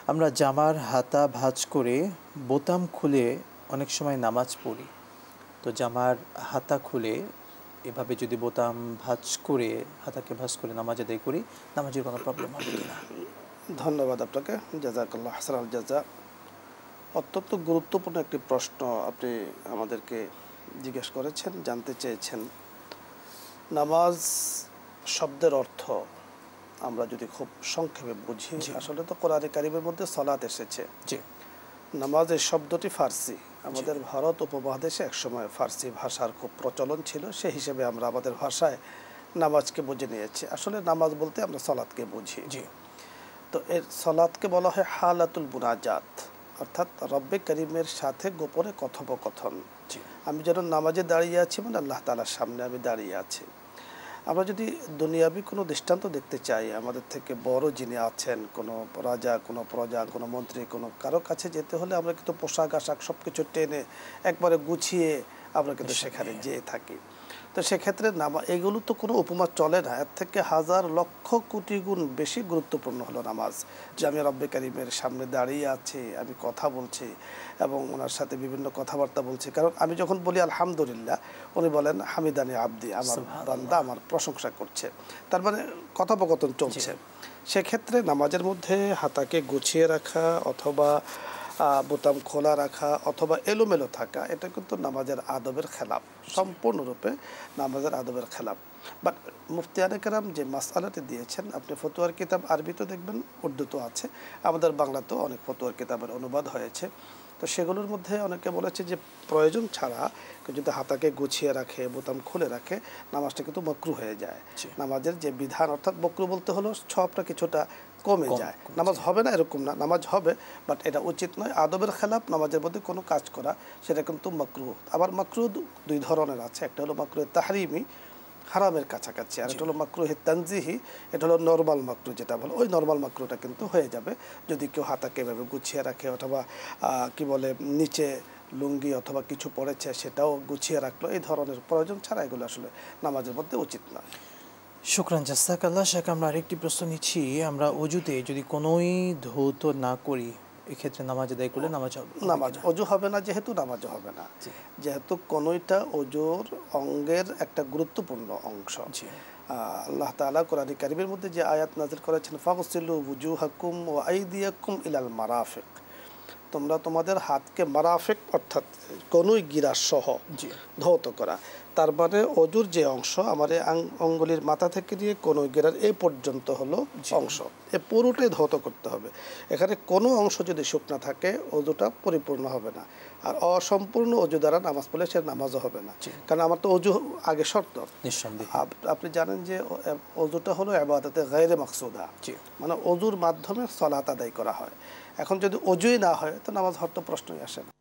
আমরা জামার হাতা ভাঁজ করে বোতাম খুলে অনেক সময় নামাজ পড়ি। তো জামার হাতা খুলে এভাবে যদি বোতাম ভাঁজ করে হাতাকে ভাঁজ করে নামাজ আদায় করি, নামাজের কোনো প্রবলেম হবে কিনা? ধন্যবাদ আপনাকে, জাযাকাল্লাহ হাসানাল জাযা। অত্যন্ত গুরুত্বপূর্ণ একটি প্রশ্ন আপনি আমাদেরকে জিজ্ঞেস করেছেন, জানতে চেয়েছেন। নামাজ শব্দের অর্থ আমরা যদি খুব সংক্ষেপে বুঝি, আসলে তো কোরআনে কারিমের মধ্যে সালাত এসেছে। জি। নামাজ এই শব্দটি ফার্সি। আমাদের ভারত উপমহাদেশে একসময় ফার্সি ভাষার খুব প্রচলন ছিল, সেই হিসেবে আমরা আমাদের ভাষায় নামাজকে বুঝে নিয়েছি। আসলে নামাজ বলতে আমরা সালাতকে বুঝি। জি। তো এর সালাতকে বলা হয় হালাতুল মুনাজাত, অর্থাৎ রব্বে করিমের সাথে গোপনে কথোপকথন। আমি যেন নামাজে দাঁড়িয়ে আছি মানে আল্লাহ তাআলার সামনে আমি দাঁড়িয়ে আছি। আমরা যদি দুনিয়াবি কোনো দৃষ্টান্ত দেখতে চাই, আমাদের থেকে বড় যিনি আছেন, কোনো রাজা, কোনো প্রজা, কোনো মন্ত্রী, কোনো কারো কাছে যেতে হলে আমরা কিন্তু পোশাক আশাক সব কিছু টেনে একবারে গুছিয়ে আমরা কিন্তু সেখানে যেয়ে থাকি। তো সেক্ষেত্রে এগুলো তো কোনো উপমা চলে না, এর থেকে হাজার লক্ষ কোটি গুণ বেশি গুরুত্বপূর্ণ হলো নামাজ। যে আমি রব্বে কারিমের সামনে দাঁড়িয়ে আছি, আমি কথা বলছি এবং ওনার সাথে বিভিন্ন কথাবার্তা বলছি। কারণ আমি যখন বলি আলহামদুলিল্লাহ, উনি বলেন হামিদানি আব্দি, আমার বান্দা আমার প্রশংসা করছে, তার মানে কথোপকথন চলছে। সেক্ষেত্রে নামাজের মধ্যে হাতাকে গুছিয়ে রাখা অথবা বোতাম খোলা রাখা অথবা এলোমেলো থাকা, এটা কিন্তু নামাজের আদবের খেলাপ, সম্পূর্ণরূপে নামাজের আদবের খেলাপ। বাট মুফতিয়ানে কেরাম যে মাসআলাটি দিয়েছেন, আপনি ফতোয়ার কিতাব আরবিতেও দেখবেন, উর্দুতেও আছে, আমাদের বাংলাতেও অনেক ফতোয়ার কিতাবের অনুবাদ হয়েছে। তো সেগুলোর মধ্যে অনেকে বলেছে যে প্রয়োজন ছাড়া কেউ যদি হাতাকে গুছিয়ে রাখে, বোতাম খুলে রাখে, নামাজটা কিন্তু মকরু হয়ে যায়। নামাজের যে বিধান, অর্থাৎ মকরু বলতে হলো সবটা কিছুটা কমে যায়। নামাজ হবে না এরকম না, নামাজ হবে, বাট এটা উচিত নয়। আদবের খেলাপ নামাজের মধ্যে কোনো কাজ করা, সেটা কিন্তু মাকরু। আবার মাকরু দুই ধরনের আছে, একটা হলো মাকরু তাহরিমি, হারামের কাছাকাছি, আর এটা হলো মাকরুহে তানজিহি, এটা হলো নর্মাল মাকরু যেটা বলো, ওই নর্মাল মাকরুটা কিন্তু হয়ে যাবে যদি কেউ হাতাকে এভাবে গুছিয়ে রাখে, অথবা কি বলে নিচে লুঙ্গি অথবা কিছু পড়েছে সেটাও গুছিয়ে রাখলো। এই ধরনের প্রয়োজন ছাড়া এগুলো আসলে নামাজের মধ্যে উচিত নয়। শুকরান, জাযাকাল্লাহ। শেখ, আমরা আরেকটি প্রশ্ন নিচ্ছি। আমরা অজুতে যদি কোনোই ধৌত না করি, এক্ষেত্রে নামাজ আদায় করলে নামাজ হবে? নামাজ অজু হবে না, যেহেতু নামাজও হবে না, যেহেতু কোনোইটা অজুর অঙ্গের একটা গুরুত্বপূর্ণ অংশ। আল্লাহ তাআলা কোরআনে কারিমের মধ্যে যে আয়াত নাযিল করেছেন, ফাগসিলু ওয়ুজুহাকুম ওয়া আইদিয়াকুম ইলাল মারাফিক, তোমরা তোমাদের হাতকে মারাফিক অর্থাৎ কনুই গিরা সহ ধৌত করা। তার মানে অজুর যে অংশ, আমার অঙ্গুলির মাথা থেকে নিয়ে কনুই গিরার এই পর্যন্ত হলো অংশ, এ পুরোটাই ধৌত করতে হবে। এখানে কোনো অংশ যদি শুকনা থাকে অজুটা পরিপূর্ণ হবে না, আর অসম্পূর্ণ অজু দ্বারা নামাজ পড়লে সে নামাজও হবে না, কারণ আমার তো অজু আগে শর্ত। আপনি জানেন যে অজুটা হলো ইবাদতে গায়রে মাকসুদা, মানে অজুর মাধ্যমে সালাত আদায় করা হয়। এখন যদি অজুই না হয় তো নামাজ হওয়ার তো প্রশ্নই আসে না।